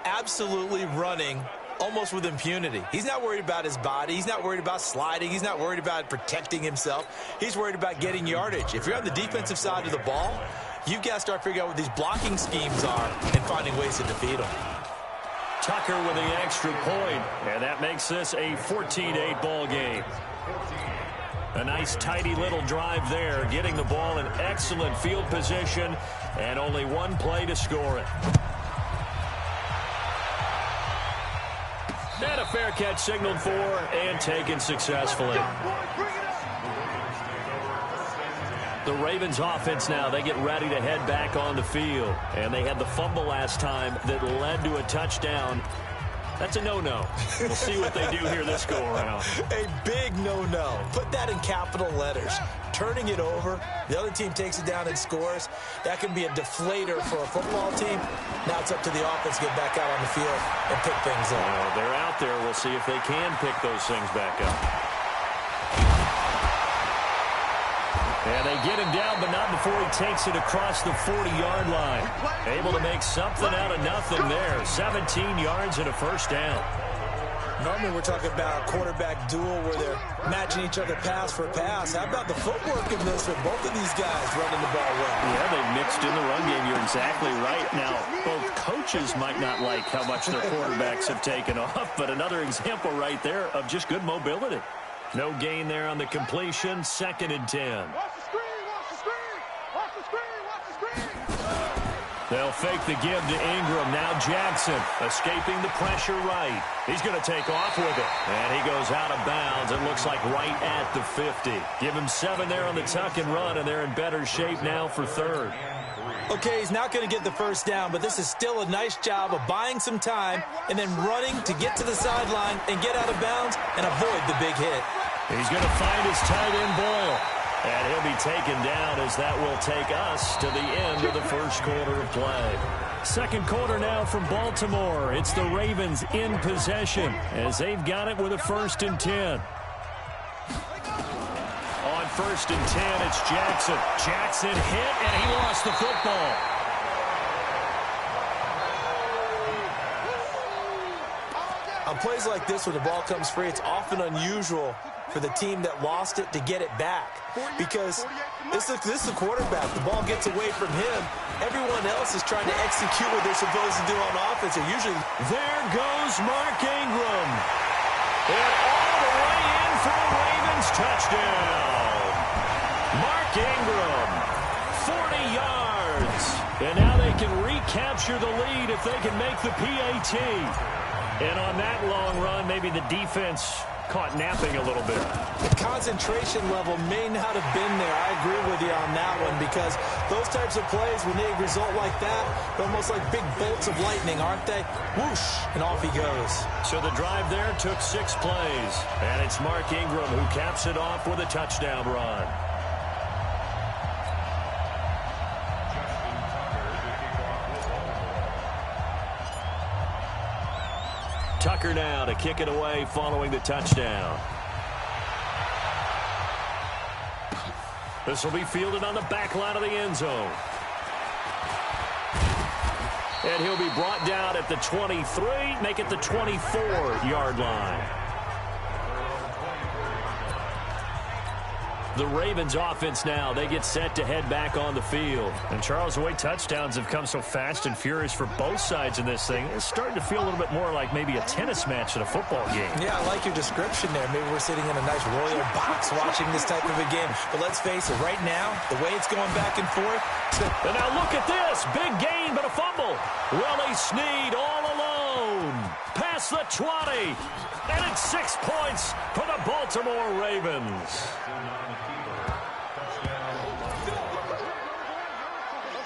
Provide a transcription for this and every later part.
absolutely running almost with impunity. He's not worried about his body. He's not worried about sliding. He's not worried about protecting himself. He's worried about getting yardage. If you're on the defensive side of the ball, you've got to start figuring out what these blocking schemes are and finding ways to defeat them. Tucker with the extra point, and that makes this a 14-8 ball game. A nice tidy little drive there, getting the ball in excellent field position, and only one play to score it. And a fair catch signaled for and taken successfully. The Ravens offense now, they get ready to head back on the field. And they had the fumble last time that led to a touchdown. That's a no-no. We'll see what they do here this go-around. A big no-no. Put that in capital letters. Turning it over, the other team takes it down and scores. That can be a deflator for a football team. Now it's up to the offense to get back out on the field and pick things up. Well, they're out there. We'll see if they can pick those things back up. And they get him down, but not before he takes it across the 40-yard line. Able to make something out of nothing there. 17 yards and a first down. Normally we're talking about a quarterback duel where they're matching each other pass for pass. How about the footwork in this with both of these guys running the ball well? Yeah, they mixed in the run game. You're exactly right. Now, both coaches might not like how much their quarterbacks have taken off, but another example right there of just good mobility. No gain there on the completion. 2nd and 10. They'll fake the give to Ingram. Now Jackson escaping the pressure right. He's going to take off with it. And he goes out of bounds. It looks like right at the 50. Give him 7 there on the tuck and run, and they're in better shape now for 3rd. Okay, he's not going to get the first down, but this is still a nice job of buying some time and then running to get to the sideline and get out of bounds and avoid the big hit. He's going to find his tight end Boyle. And he'll be taken down as that will take us to the end of the first quarter of play. Second quarter now from Baltimore. It's the Ravens in possession as they've got it with a 1st and 10. On 1st and 10, it's Jackson. Jackson hit, and he lost the football. On plays like this, when the ball comes free, it's often unusual for the team that lost it to get it back. Because this is the quarterback. The ball gets away from him. Everyone else is trying to execute what they're supposed to do on offense. They're usually... There goes Mark Ingram. And all the way in for a Ravens touchdown. Mark Ingram, 40 yards. And now they can recapture the lead if they can make the PAT. And on that long run, maybe the defense caught napping a little bit. The concentration level may not have been there. I agree with you on that one, because those types of plays, when they result like that, they're almost like big bolts of lightning, aren't they? Whoosh, and off he goes. So the drive there took 6 plays, and it's Mark Ingram who caps it off with a touchdown run. Tucker now to kick it away following the touchdown. This will be fielded on the back line of the end zone. And he'll be brought down at the 23, make it the 24-yard line. The Ravens offense now, they get set to head back on the field. And Charles, the way touchdowns have come so fast and furious for both sides in this thing, it's starting to feel a little bit more like maybe a tennis match at a football game. Yeah, I like your description there. Maybe we're sitting in a nice royal box watching this type of a game. But let's face it, right now, the way it's going back and forth. And now look at this. Big gain, but a fumble. Willie Snead all alone. Past the 20. And it's 6 points for the Baltimore Ravens.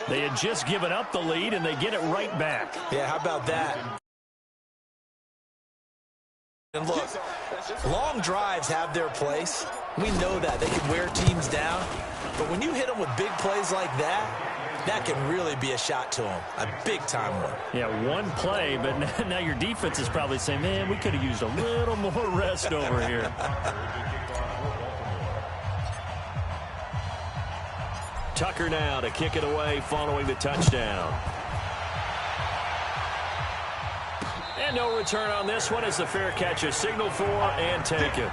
They had just given up the lead, and they get it right back. Yeah, how about that? And look, long drives have their place. We know that. They can wear teams down. But when you hit them with big plays like that, that can really be a shot to them. A big-time one. Yeah, one play, but now your defense is probably saying, man, we could have used a little more rest over here. Tucker now to kick it away following the touchdown. And no return on this one as the fair catch is signaled for and taken.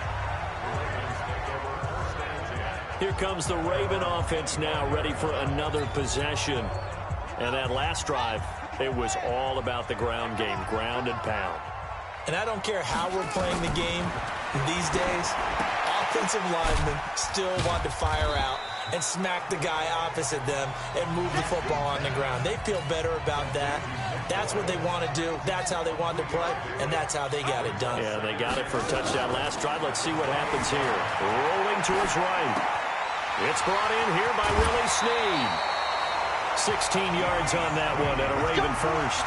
Here comes the Raven offense now, ready for another possession. And that last drive, it was all about the ground game, ground and pound. And I don't care how we're playing the game these days, offensive linemen still want to fire out and smack the guy opposite them and move the football on the ground. They feel better about that. That's what they want to do. That's how they want to play, and that's how they got it done. Yeah, they got it for a touchdown last drive. Let's see what happens here. Rolling to his right. It's brought in here by Willie Snead. 16 yards on that one and a Raven first.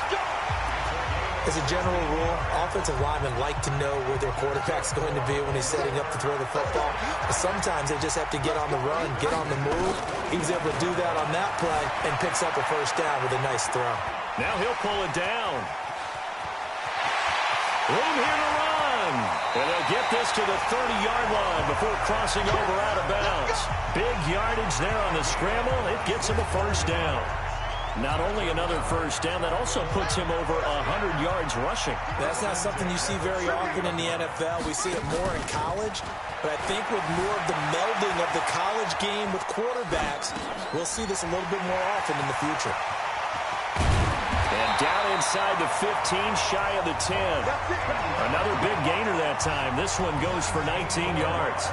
As a general rule, offensive linemen like to know where their quarterback's going to be when he's setting up to throw the football. But sometimes they just have to get on the run, get on the move. He was able to do that on that play and picks up a first down with a nice throw. Now he'll pull it down. Room here to run. And they'll get this to the 30-yard line before crossing over out of bounds. Big yardage there on the scramble. It gets him a first down. Not only another first down, that also puts him over 100 yards rushing. That's not something you see very often in the NFL. We see it more in college, but I think with more of the melding of the college game with quarterbacks, we'll see this a little bit more often in the future. And down inside the 15, shy of the 10. Another big gainer that time. This one goes for 19 yards.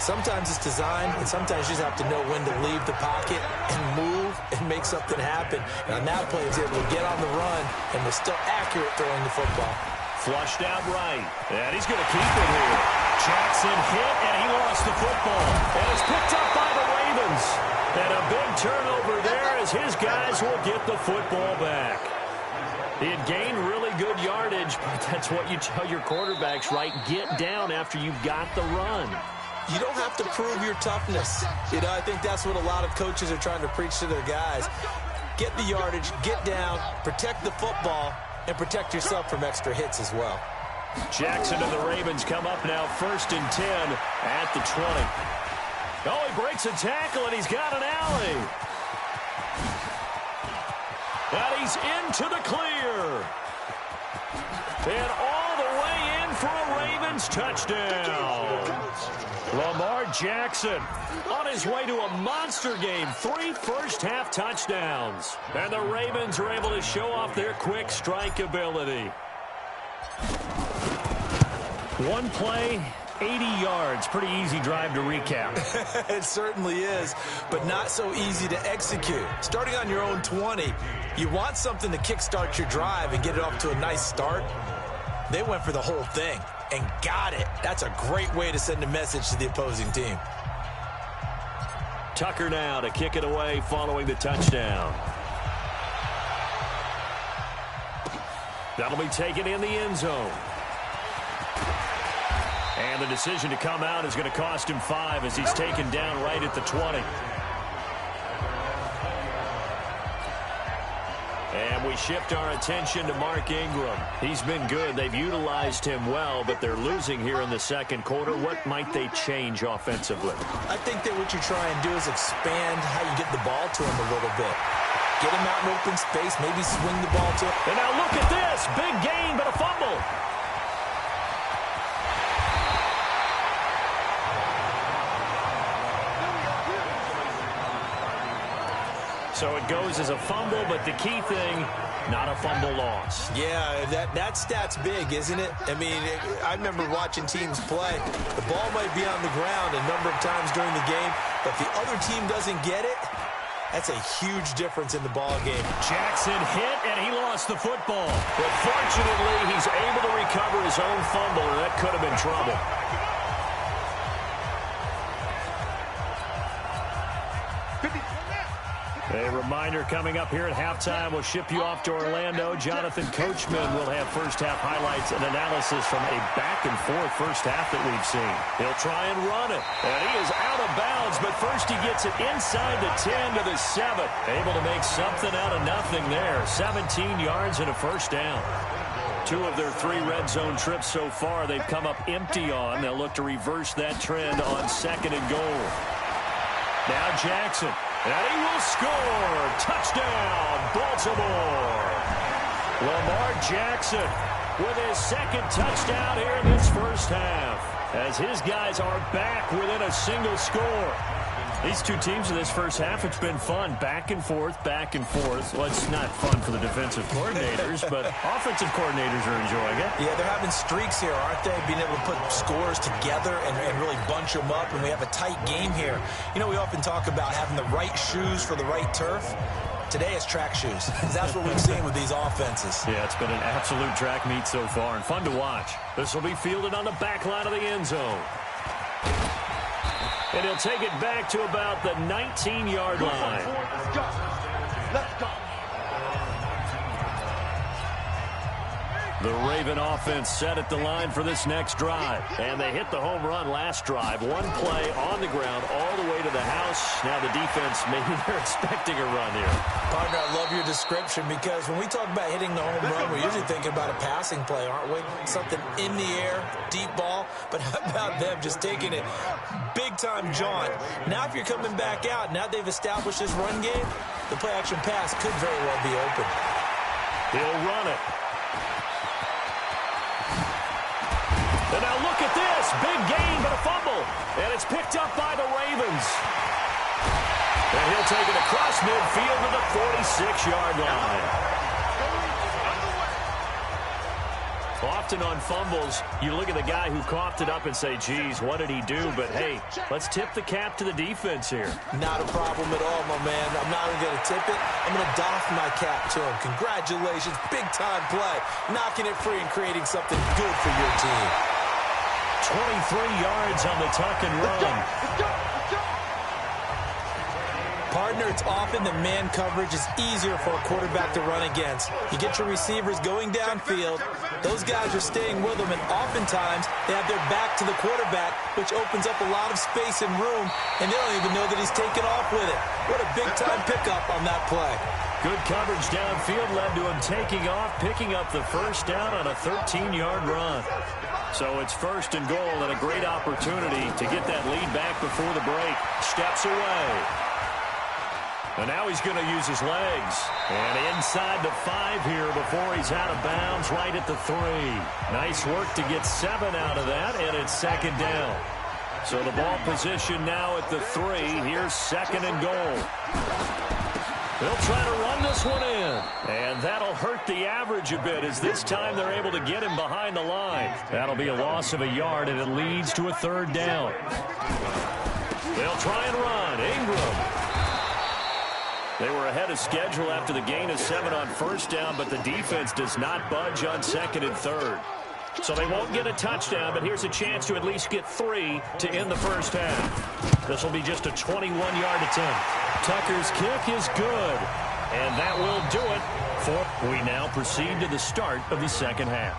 Sometimes it's designed, and sometimes you just have to know when to leave the pocket and move and make something happen. And on that play, he's able to get on the run, and was still accurate throwing the football. Flushed out right. And he's going to keep it here. Jackson hit, and he lost the football. And it's picked up by the Ravens. And a big turnover there as his guys will get the football back. He had gained really good yardage, but that's what you tell your quarterbacks, right? Get down after you've got the run. You don't have to prove your toughness. You know, I think that's what a lot of coaches are trying to preach to their guys. Get the yardage, get down, protect the football, and protect yourself from extra hits as well. Jackson and the Ravens come up now 1st and 10 at the 20. Oh, he breaks a tackle, and he's got an alley. And he's into the clear. And all the way in for a Ravens touchdown. Lamar Jackson on his way to a monster game. 3 first-half touchdowns. And the Ravens are able to show off their quick strike ability. One play, 80 yards. Pretty easy drive to recap. It certainly is, but not so easy to execute. Starting on your own 20, you want something to kickstart your drive and get it off to a nice start. They went for the whole thing and got it. That's a great way to send a message to the opposing team. Tucker now to kick it away following the touchdown. That'll be taken in the end zone. And the decision to come out is going to cost him 5 as he's taken down right at the 20. And we shift our attention to Mark Ingram. He's been good. They've utilized him well, but they're losing here in the second quarter. What might they change offensively? I think that what you try and do is expand how you get the ball to him a little bit. Get him out in open space, maybe swing the ball to him. And now look at this. Big gain, but a fumble. So it goes as a fumble, but the key thing, not a fumble loss. Yeah, that stat's big, isn't it? I mean, I remember watching teams play. The ball might be on the ground a number of times during the game, but if the other team doesn't get it, that's a huge difference in the ball game. Jackson hit, and he lost the football. But fortunately, he's able to recover his own fumble, and that could have been trouble. A reminder coming up here at halftime. We'll ship you off to Orlando. Jonathan Coachman will have first-half highlights and analysis from a back-and-forth first half that we've seen. He'll try and run it. And he is out of bounds, but first he gets it inside the 10 to the 7. Able to make something out of nothing there. 17 yards and a first down. 2 of their 3 red zone trips so far they've come up empty on. They'll look to reverse that trend on 2nd and goal. Now Jackson. And he will score. Touchdown, Baltimore. Lamar Jackson with his second touchdown here in this first half, as his guys are back within a single score. These two teams in this first half, it's been fun. Back and forth, back and forth. Well, it's not fun for the defensive coordinators, but offensive coordinators are enjoying it. Yeah, they're having streaks here, aren't they? Being able to put scores together and really bunch them up, and we have a tight game here. You know, we often talk about having the right shoes for the right turf. Today it's track shoes, because that's what we've seen with these offenses. Yeah, it's been an absolute track meet so far, and fun to watch. This will be fielded on the back line of the end zone. And he'll take it back to about the 19-yard line. Let's go. Let's go. The Raven offense set at the line for this next drive. And they hit the home run last drive. One play on the ground all the way to the house. Now the defense, maybe they're expecting a run here. Partner, I love your description, because when we talk about hitting the home run, we're usually thinking about a passing play, aren't we? Something in the air, deep ball. But how about them just taking it big-time jaunt? Now if you're coming back out, now they've established this run game, the play-action pass could very well be open. He'll run it. And now look at this. Big gain, but a fumble. And it's picked up by the Ravens. And he'll take it across midfield to the 46-yard line. Often on fumbles, you look at the guy who coughed it up and say, geez, what did he do? But, hey, let's tip the cap to the defense here. Not a problem at all, my man. I'm not even going to tip it. I'm going to doff my cap to him. Congratulations. Big-time play. Knocking it free and creating something good for your team. 23 yards on the tuck and run. Partner, it's often that man coverage is easier for a quarterback to run against. You get your receivers going downfield. Those guys are staying with them, and oftentimes they have their back to the quarterback, which opens up a lot of space and room, and they don't even know that he's taken off with it. What a big-time pickup on that play. Good coverage downfield led to him taking off, picking up the first down on a 13-yard run. So it's first and goal, and a great opportunity to get that lead back before the break. Steps away. And now he's going to use his legs. And inside the 5 here before he's out of bounds, right at the 3. Nice work to get 7 out of that, and it's second down. So the ball position now at the 3. Here's second and goal. They'll try to run this one in. And that'll hurt the average a bit, as this time they're able to get him behind the line. That'll be a loss of a yard, and it leads to a third down. They'll try and run. Ingram. They were ahead of schedule after the gain of 7 on first down, but the defense does not budge on second and third. So they won't get a touchdown, but here's a chance to at least get 3 to end the first half. This will be just a 21-yard attempt. Tucker's kick is good, and that will do it. We now proceed to the start of the second half.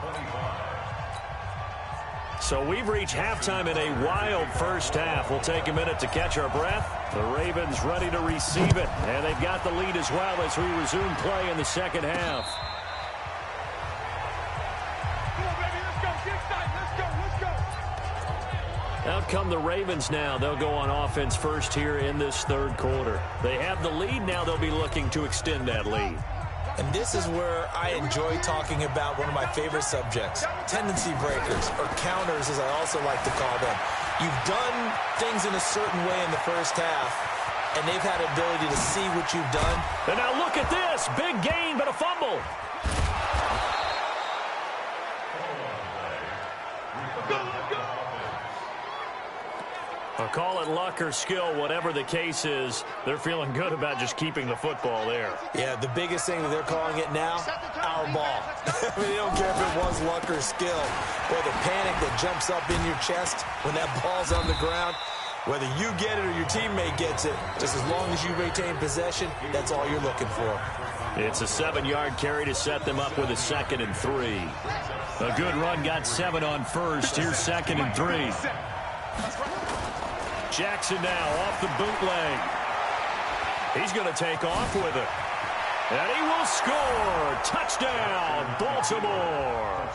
So we've reached halftime in a wild first half. We'll take a minute to catch our breath. The Ravens ready to receive it, and they've got the lead as well as we resume play in the second half. Out come the Ravens now. They'll go on offense first here in this third quarter. They have the lead. Now they'll be looking to extend that lead. And this is where I enjoy talking about one of my favorite subjects, tendency breakers, or counters as I also like to call them. You've done things in a certain way in the first half, and they've had ability to see what you've done. And now look at this. Big gain, but a fumble. I'll call it luck or skill, whatever the case is. They're feeling good about just keeping the football there. Yeah, the biggest thing that they're calling it now, our ball. I mean, they don't care if it was luck or skill. Or the panic that jumps up in your chest when that ball's on the ground. Whether you get it or your teammate gets it, just as long as you retain possession, that's all you're looking for. It's a 7-yard carry to set them up with a 2nd and 3. A good run got 7 on first. Here's 2nd and 3. Jackson now off the bootleg. He's going to take off with it. And he will score. Touchdown, Baltimore.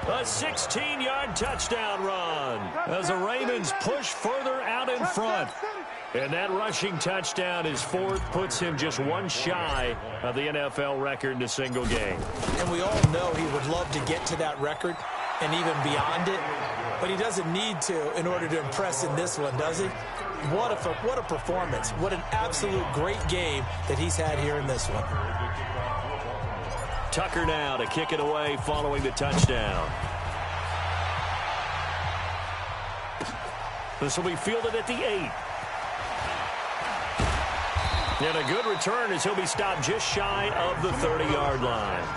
A 16-yard touchdown run as the Ravens push further out in front. And that rushing touchdown, his fourth, puts him just one shy of the NFL record in a single game. And we all know he would love to get to that record and even beyond it, but he doesn't need to in order to impress in this one, does he? What a performance. What an absolute great game that he's had here in this one. Tucker now to kick it away following the touchdown. This will be fielded at the 8. And a good return as he'll be stopped just shy of the 30-yard line.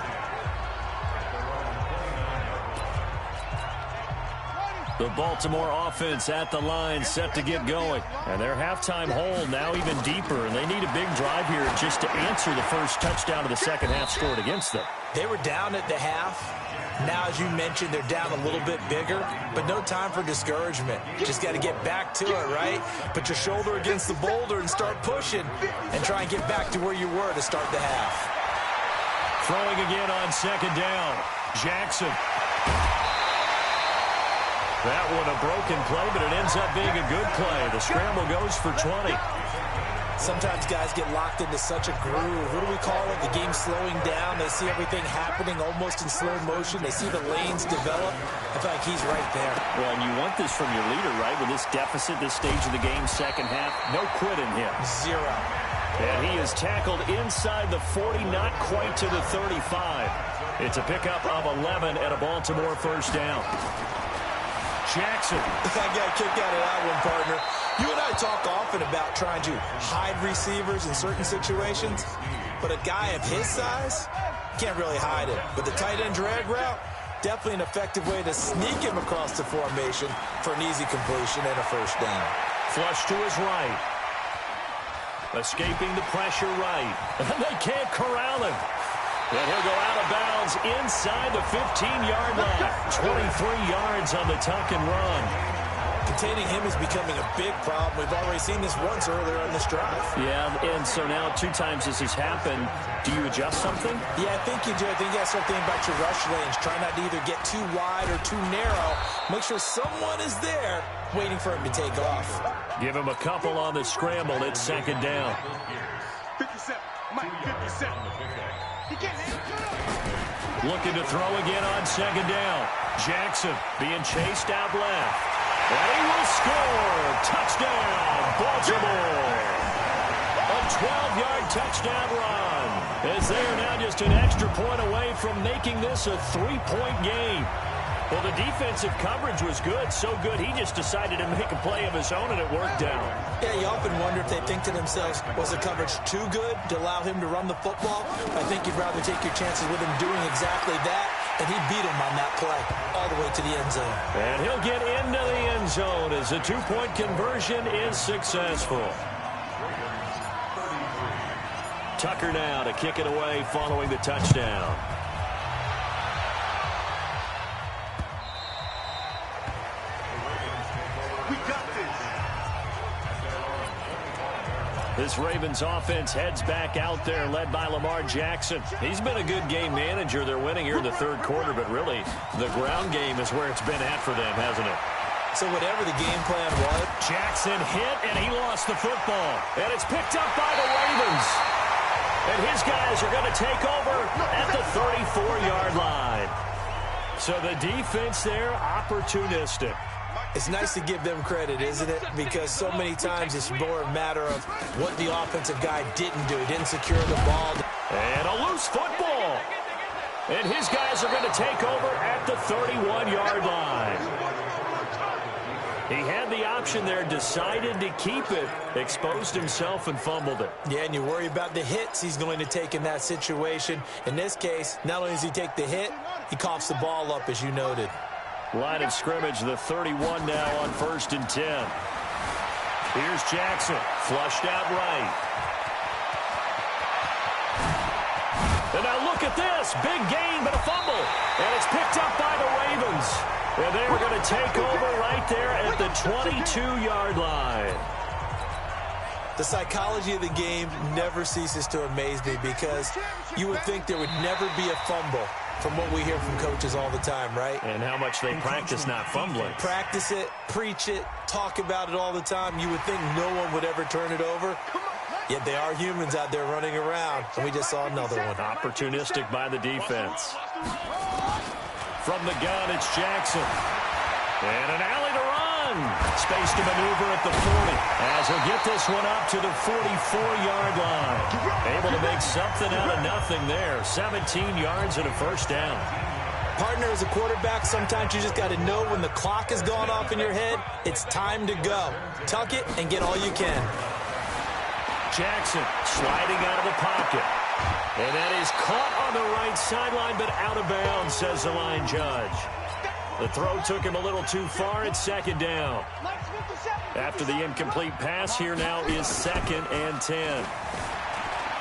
The Baltimore offense at the line set to get going. And their halftime hole now even deeper, and they need a big drive here just to answer the first touchdown of the second half scored against them. They were down at the half. Now, as you mentioned, they're down a little bit bigger, but no time for discouragement. Just got to get back to it, right? Put your shoulder against the boulder and start pushing and try and get back to where you were to start the half. Throwing again on second down. Jackson. That one a broken play, but it ends up being a good play. The scramble goes for 20. Sometimes guys get locked into such a groove. What do we call it? The game slowing down. They see everything happening almost in slow motion. They see the lanes develop. I feel like he's right there. Well, and you want this from your leader, right? With this deficit, this stage of the game, second half, no quit in him. Zero. And he is tackled inside the 40, not quite to the 35. It's a pickup of 11 and a Baltimore first down. Jackson. I got a kick out of that one, partner. You and I talk often about trying to hide receivers in certain situations, but a guy of his size can't really hide it. But the tight end drag route, definitely an effective way to sneak him across the formation for an easy completion and a first down. Flush to his right. Escaping the pressure right. And they can't corral him. And he'll go out of bounds inside the 15-yard line. 23 yards on the tuck and run. Containing him is becoming a big problem. We've already seen this once earlier on this drive. Yeah, and so now 2 times this has happened. Do you adjust something? Yeah, I think you do. I think you got to start thinking about your rush lanes. Try not to either get too wide or too narrow. Make sure someone is there waiting for him to take off. Give him a couple on the scramble. It's second down. 57. Mike, 57. Looking to throw again on second down. Jackson being chased out left. And he will score. Touchdown, Baltimore. A 12-yard touchdown run. As they are now just an extra point away from making this a 3-point game. Well, the defensive coverage was good, so good he just decided to make a play of his own, and it worked out. Yeah, you often wonder if they think to themselves, was the coverage too good to allow him to run the football? I think you'd rather take your chances with him doing exactly that, and he beat him on that play all the way to the end zone. And he'll get into the end zone as the 2-point conversion is successful. Tucker now to kick it away following the touchdown. This Ravens offense heads back out there, led by Lamar Jackson. He's been a good game manager. They're winning here in the third quarter, but really, the ground game is where it's been at for them, hasn't it? So whatever the game plan was, Jackson hit, and he lost the football. And it's picked up by the Ravens. And his guys are going to take over at the 34-yard line. So the defense there, opportunistic. it's nice to give them credit, isn't it? Because so many times it's more a matter of what the offensive guy didn't do. He didn't secure the ball. And a loose football. And his guys are going to take over at the 31-yard line. He had the option there, decided to keep it, exposed himself and fumbled it. Yeah, and you worry about the hits he's going to take in that situation. In this case, not only does he take the hit, he coughs the ball up, as you noted. Line of scrimmage, the 31 now on 1st and 10. Here's Jackson, flushed out right. And now look at this, big gain but a fumble. And it's picked up by the Ravens. And they are going to take over right there at the 22-yard line. The psychology of the game never ceases to amaze me because you would think there would never be a fumble from what we hear from coaches all the time, right? And how much they practice not fumbling. Practice it, preach it, talk about it all the time. You would think no one would ever turn it over. Yet they are humans out there running around, and we just saw another one. Opportunistic by the defense. From the gun, it's Jackson. And an alley to run. Space to maneuver at the 40. As he'll get this one up to the 44-yard line. Able to make something out of nothing there. 17 yards and a first down. Partner, as a quarterback, sometimes you just got to know when the clock has gone off in your head, it's time to go. Tuck it and get all you can. Jackson sliding out of the pocket. And that is caught on the right sideline, but out of bounds, says the line judge. The throw took him a little too far. It's second down. After the incomplete pass, here now is 2nd and 10.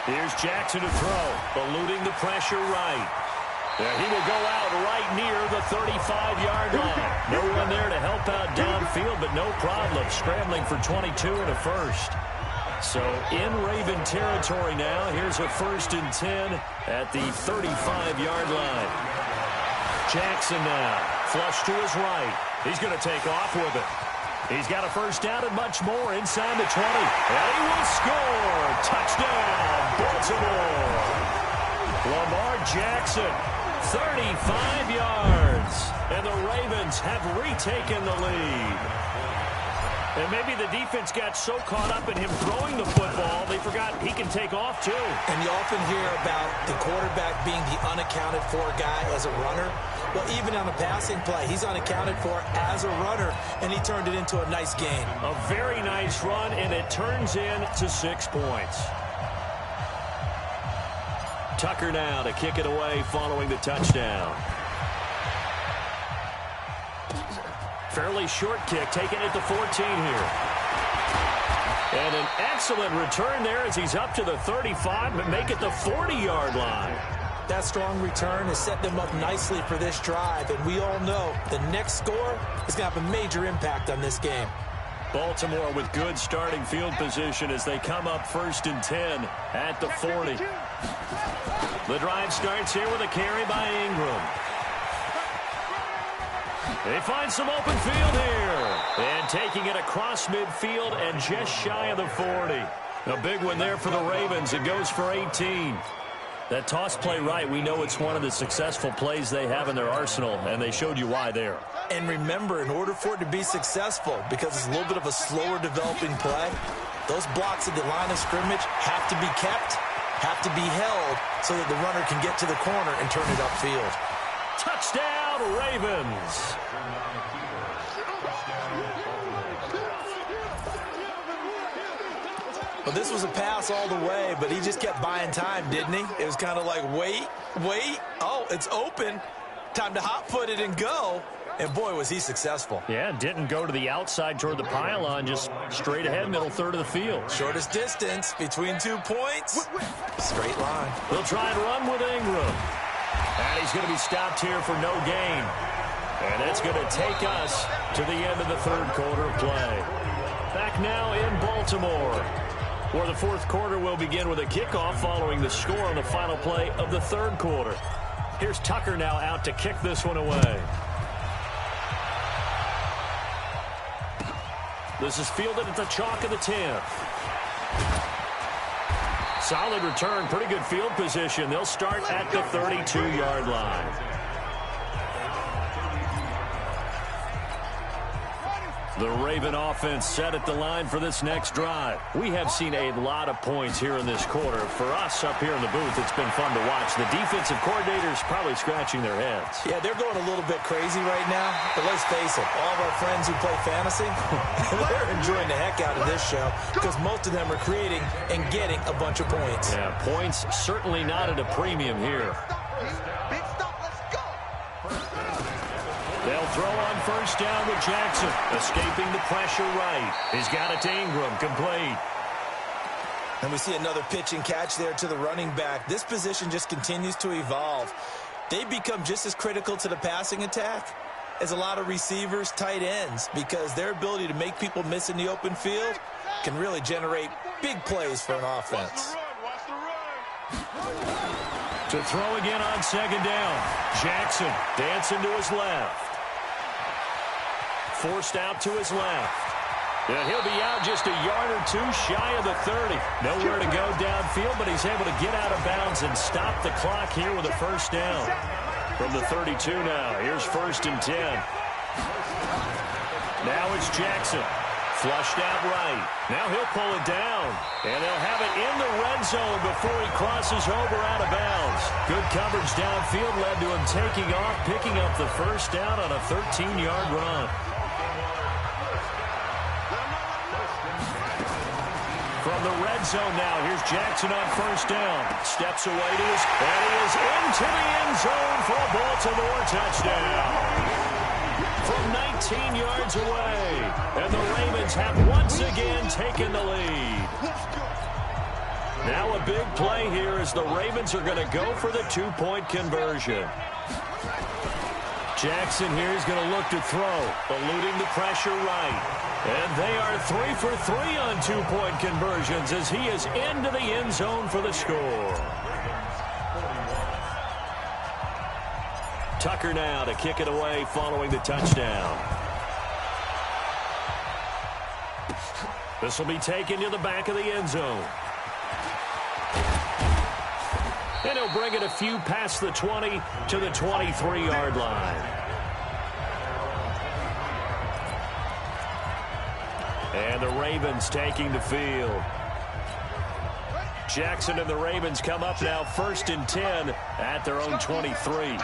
Here's Jackson to throw, eluding the pressure right. He will go out right near the 35-yard line. No one there to help out downfield, but no problem. Scrambling for 22 and a first. So in Raven territory now. Here's a 1st and 10 at the 35-yard line. Jackson now. Flush to his right. He's going to take off with it. He's got a first down and much more inside the 20. And he will score. Touchdown, Baltimore. Lamar Jackson, 35 yards. And the Ravens have retaken the lead. And maybe the defense got so caught up in him throwing the football, they forgot he can take off too. And you often hear about the quarterback being the unaccounted for guy as a runner. Well, even on a passing play, he's unaccounted for as a runner, and he turned it into a nice gain. A very nice run, and it turns into 6 points. Tucker now to kick it away following the touchdown. Fairly short kick, taken at the 14 here. And an excellent return there as he's up to the 35, but make it the 40-yard line. That strong return has set them up nicely for this drive, and we all know the next score is going to have a major impact on this game. Baltimore with good starting field position as they come up 1st and 10 at the 40. The drive starts here with a carry by Ingram. They find some open field here. And taking it across midfield and just shy of the 40. A big one there for the Ravens. It goes for 18. That toss play right, we know it's one of the successful plays they have in their arsenal, and they showed you why there. And remember, in order for it to be successful, because it's a little bit of a slower developing play, those blocks at the line of scrimmage have to be kept, have to be held, so that the runner can get to the corner and turn it upfield. Touchdown, Ravens! Well, this was a pass all the way, but he just kept buying time, didn't he? It was kind of like, wait. Oh, it's open. Time to hot-foot it and go. And, boy, was he successful. Yeah, didn't go to the outside toward the pylon, just straight ahead, middle third of the field. Shortest distance between 2 points. Straight line. They'll try and run with Ingram. And he's going to be stopped here for no gain. And that's going to take us to the end of the third quarter of play. Back now in Baltimore, where the fourth quarter will begin with a kickoff following the score on the final play of the third quarter. Here's Tucker now out to kick this one away. This is fielded at the chalk of the 10th. Solid return, pretty good field position. They'll start at the 32-yard line. The Raven offense set at the line for this next drive. We have seen a lot of points here in this quarter. For us up here in the booth, it's been fun to watch. The defensive coordinators probably scratching their heads. Yeah, they're going a little bit crazy right now. But let's face it, all of our friends who play fantasy, they're enjoying the heck out of this show because most of them are creating and getting a bunch of points. Yeah, points certainly not at a premium here. They'll throw on first down with Jackson, escaping the pressure right. He's got it to Ingram, complete. And we see another pitch and catch there to the running back. This position just continues to evolve. They become just as critical to the passing attack as a lot of receivers, tight ends, because their ability to make people miss in the open field can really generate big plays for an offense. To throw again on second down. Jackson dancing to his left. Forced out to his left. And he'll be out just a yard or two shy of the 30. Nowhere to go downfield, but he's able to get out of bounds and stop the clock here with a first down. From the 32 now, here's 1st and 10. Now it's Jackson. Flushed out right. Now he'll pull it down. And they'll have it in the red zone before he crosses over out of bounds. Good coverage downfield led to him taking off, picking up the first down on a 13-yard run. From the red zone now, here's Jackson on first down. Steps away to his, and he is into the end zone for a Baltimore touchdown. From 19 yards away, and the Ravens have once again taken the lead. Now a big play here as the Ravens are going to go for the two-point conversion. Jackson here is going to look to throw, eluding the pressure right. And they are 3 for 3 on two-point conversions as he is into the end zone for the score. Tucker now to kick it away following the touchdown. This will be taken to the back of the end zone. And he'll bring it a few past the 20 to the 23-yard line. And the Ravens taking the field. Jackson and the Ravens come up now 1st and 10 at their own 23.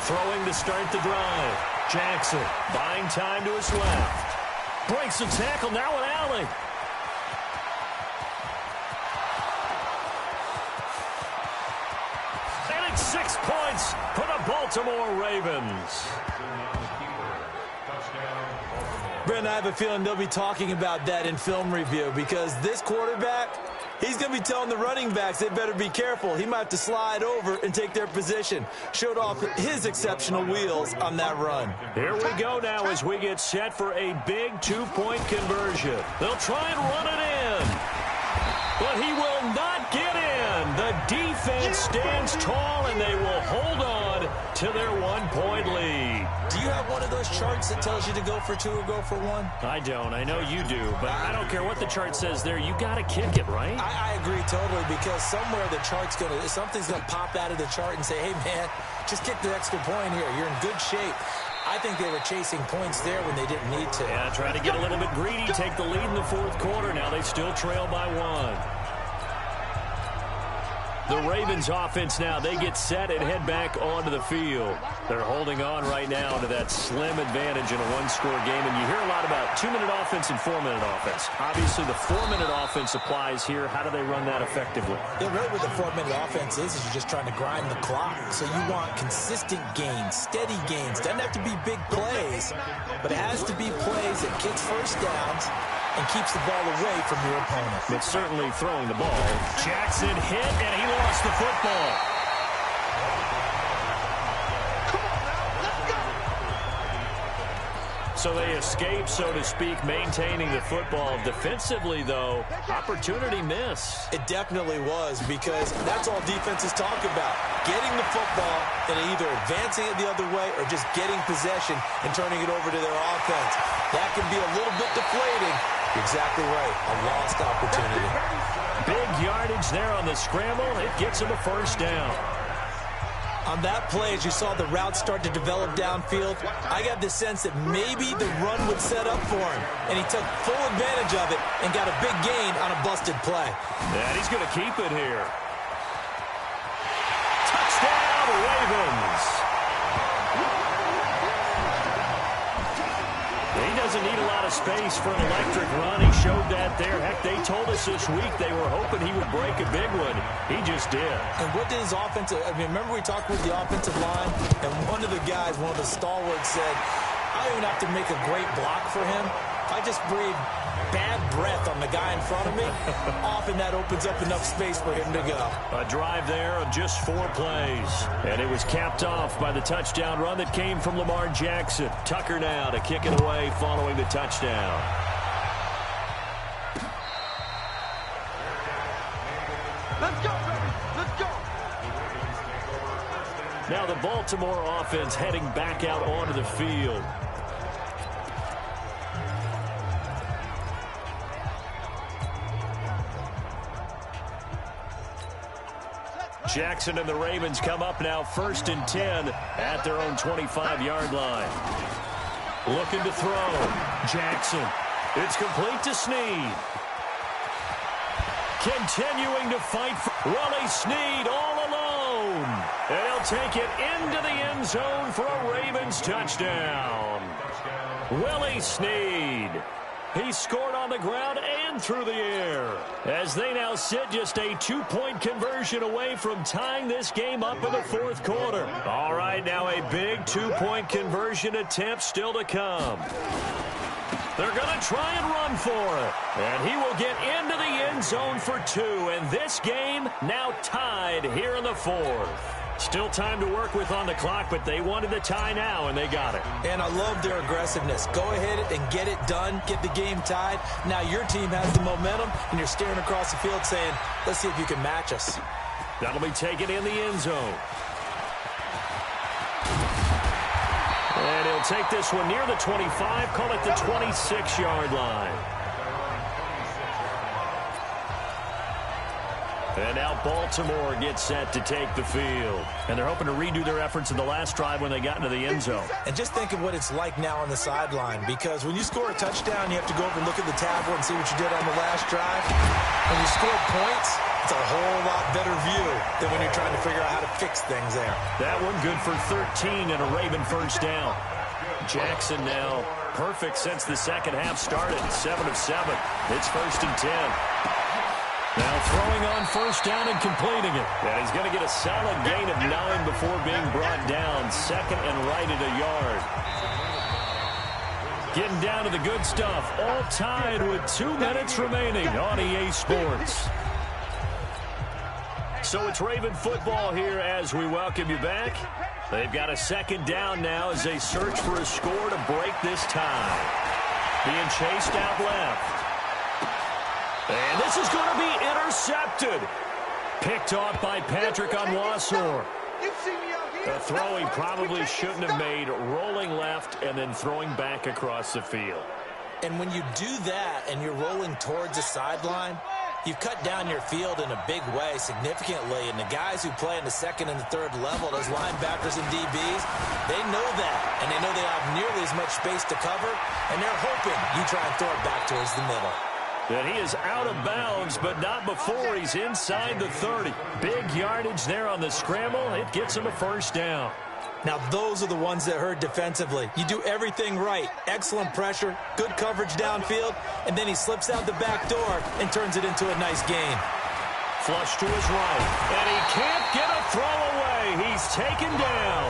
Throwing to start the drive. Jackson buying time to his left. Breaks the tackle, now an alley. And it's 6 points for the Baltimore Ravens. Brent, I have a feeling they'll be talking about that in film review because this quarterback, he's going to be telling the running backs they better be careful. He might have to slide over and take their position. Showed off his exceptional wheels on that run. Here we go now as we get set for a big two-point conversion. They'll try and run it in, but he will not get in. The defense stands tall, and they will hold on to their one-point lead. Do you have one of those charts that tells you to go for 2 or go for 1? I don't. I know you do, but I don't care what the chart says there. You got to kick it, right? I agree totally because somewhere the chart's going to, something's going to pop out of the chart and say, hey, man, just kick the extra point here. You're in good shape. I think they were chasing points there when they didn't need to. Yeah, try to get a little bit greedy, take the lead in the 4th quarter. Now they still trail by 1. The Ravens offense now, they get set and head back onto the field. They're holding on right now to that slim advantage in a one-score game. And you hear a lot about 2-minute offense and 4-minute offense. Obviously, the 4-minute offense applies here. How do they run that effectively? Yeah, really what the 4-minute offense is you're just trying to grind the clock. So you want consistent gains, steady gains. Doesn't have to be big plays, but it has to be plays that gets first downs and keeps the ball away from your opponent. But certainly throwing the ball. Jackson hit, and he lost the football. So they escape, so to speak, maintaining the football. Defensively, though, opportunity miss. It definitely was because that's all defenses talk about. Getting the football and either advancing it the other way or just getting possession and turning it over to their offense. That can be a little bit deflating. Exactly right. A lost opportunity. Big yardage there on the scramble. It gets him a first down. On that play, as you saw the route start to develop downfield, I got the sense that maybe the run would set up for him. And he took full advantage of it and got a big gain on a busted play. And he's going to keep it here. Touchdown, Ravens. He doesn't need a lot of space for an electric run. He showed that there. Heck, they told us this week they were hoping he would break a big one. He just did. And what did his offensive, remember we talked with the offensive line, and one of the guys, one of the stalwarts said, I don't even have to make a great block for him. I just breathe bad breath on the guy in front of me. Often that opens up enough space for him to go. A drive there of just 4 plays. And it was capped off by the touchdown run that came from Lamar Jackson. Tucker now to kick it away following the touchdown. Let's go, baby. Let's go. Baltimore offense heading back out onto the field. Jackson and the Ravens come up now 1st and 10 at their own 25-yard line. Looking to throw. Jackson. It's complete to Snead. Continuing to fight for Willie Snead all alone. And he'll take it into the end zone for a Ravens touchdown. Willie Snead. He scored on the ground and through the air, as they now sit just a 2-point conversion away from tying this game up in the 4th quarter. All right, now a big 2-point conversion attempt still to come. They're going to try and run for it, and he will get into the end zone for 2, and this game now tied here in the 4th. Still time to work with on the clock, but they wanted the tie now, and they got it. And I love their aggressiveness. Go ahead and get it done, get the game tied. Now your team has the momentum, and you're staring across the field saying, let's see if you can match us. That'll be taken in the end zone. And he'll take this one near the 25, call it the 26-yard line. And now Baltimore gets set to take the field. And they're hoping to redo their efforts in the last drive when they got into the end zone. And just think of what it's like now on the sideline, because when you score a touchdown, you have to go over and look at the tablet and see what you did on the last drive. When you score points, it's a whole lot better view than when you're trying to figure out how to fix things there. That one good for 13 and a Raven first down. Jackson now perfect since the second half started. 7 of 7. It's 1st and 10. Now throwing on first down and completing it. And he's going to get a solid gain of 9 before being brought down. 2nd and right at a yard. Getting down to the good stuff. All tied with 2 minutes remaining on EA Sports. So it's Raven football here as we welcome you back. They've got a 2nd down now as they search for a score to break this tie. Being chased out left. And this is going to be intercepted. Picked off by Patrick Onwuasor. A throw he probably shouldn't have made, rolling left and then throwing back across the field. And when you do that and you're rolling towards the sideline, you've cut down your field in a big way, significantly. And the guys who play in the 2nd and the 3rd level, those linebackers and DBs, they know that. And they know they have nearly as much space to cover. And they're hoping you try and throw it back towards the middle. And he is out of bounds, but not before he's inside the 30. Big yardage there on the scramble. It gets him a first down. Now, those are the ones that hurt defensively. You do everything right. Excellent pressure, good coverage downfield, and then he slips out the back door and turns it into a nice gain. Flush to his right, and he can't get a throw away. He's taken down.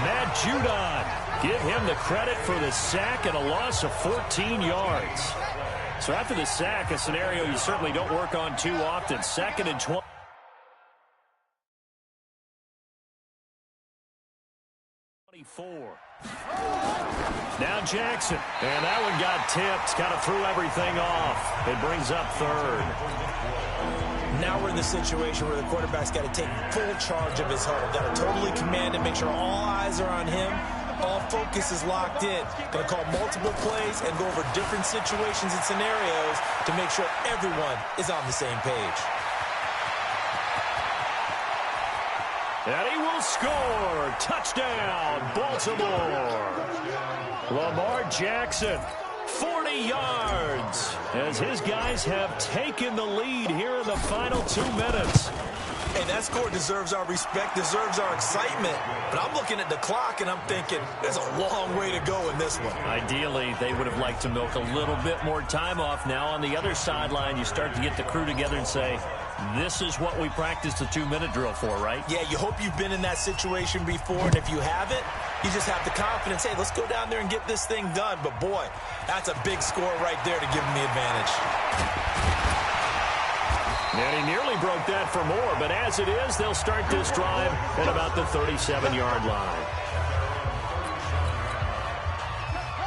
Matt Judon, give him the credit for the sack and a loss of 14 yards. So after the sack, a scenario you certainly don't work on too often. 2nd and 20. Now Jackson, and that one got tipped, kind of threw everything off. It brings up 3rd. Now we're in the situation where the quarterback's got to take full charge of his huddle. Got to totally command and make sure all eyes are on him. All focus is locked in. Going to call multiple plays and go over different situations and scenarios to make sure everyone is on the same page. And he will score. Touchdown, Baltimore. Lamar Jackson, 40 yards, as his guys have taken the lead here in the final 2 minutes. Hey, that score deserves our respect, deserves our excitement. But I'm looking at the clock, and I'm thinking there's a long way to go in this one. Ideally, they would have liked to milk a little bit more time off. Now on the other sideline, you start to get the crew together and say, this is what we practiced the 2-minute drill for, right? Yeah, you hope you've been in that situation before, and if you haven't, you just have the confidence, hey, let's go down there and get this thing done. But, boy, that's a big score right there to give them the advantage. And he nearly broke that for more, but as it is, they'll start this drive at about the 37-yard line.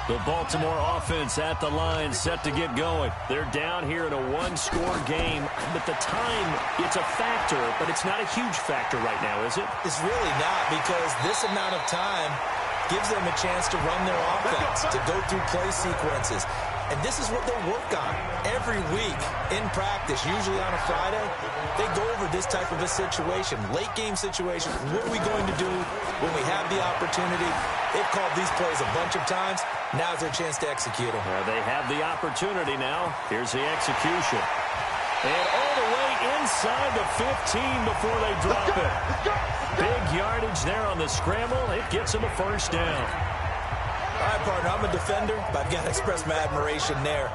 The Baltimore offense at the line, set to get going. They're down here in a one-score game, but the time, it's a factor, but it's not a huge factor right now, is it? It's really not, because this amount of time gives them a chance to run their offense, to go through play sequences. And this is what they work on every week in practice, usually on a Friday. They go over this type of a situation, late game situation. What are we going to do when we have the opportunity? They've called these plays a bunch of times. Now's their chance to execute them. They have the opportunity now. Here's the execution. And all the way inside the 15 before they drop it. Big yardage there on the scramble. It gets him a first down. All right, partner, I'm a defender, but I've got to express my admiration there.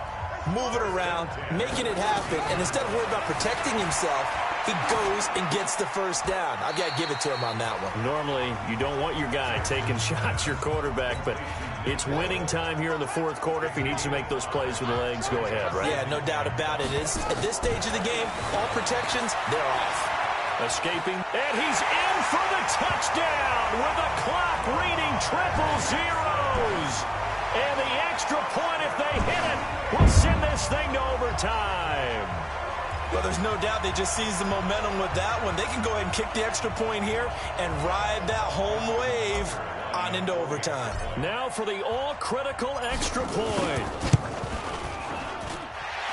Moving around, making it happen, and instead of worrying about protecting himself, he goes and gets the first down. I've got to give it to him on that one. Normally, you don't want your guy taking shots, your quarterback, but it's winning time here in the fourth quarter. If he needs to make those plays with the legs, go ahead, right? Yeah, no doubt about it. At this stage of the game, all protections, they're off. Escaping, and he's in for the touchdown with the clock reading 000. And the extra point, if they hit it, will send this thing to overtime. Well, there's no doubt they just seized the momentum with that one. They can go ahead and kick the extra point here and ride that home wave on into overtime. Now for the all-critical extra point.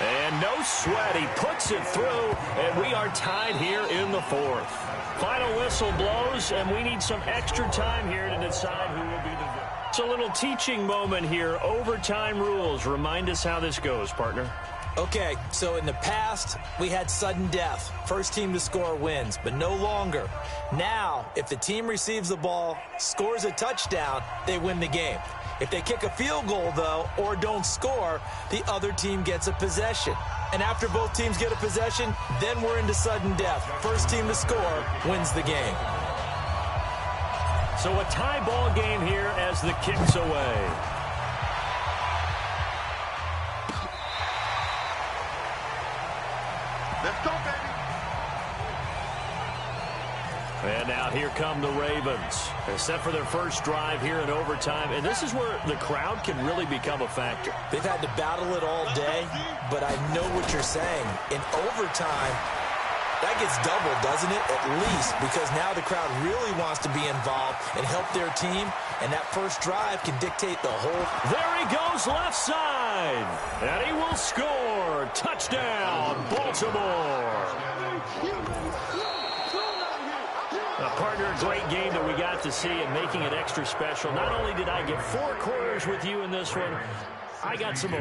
And no sweat, he puts it through, and we are tied here in the fourth. Final whistle blows, and we need some extra time here to decide who will be the victor. It's a little teaching moment here. Overtime rules. Remind us how this goes, partner. Okay, so in the past, we had sudden death. First team to score wins, but no longer. Now, if the team receives the ball, scores a touchdown, they win the game. If they kick a field goal, though, or don't score, the other team gets a possession. And after both teams get a possession, then we're into sudden death. First team to score wins the game. So a tie ball game here as the kick's away. Let's go, baby. And now here come the Ravens. They're set for their first drive here in overtime. And this is where the crowd can really become a factor. They've had to battle it all day, but I know what you're saying. In overtime, that gets doubled, doesn't it? At least, because now the crowd really wants to be involved and help their team. And that first drive can dictate the whole. There he goes left side. And he will score. Touchdown, Baltimore. Partner, a great game that we got to see and making it extra special. Not only did I get 4 quarters with you in this one, I got some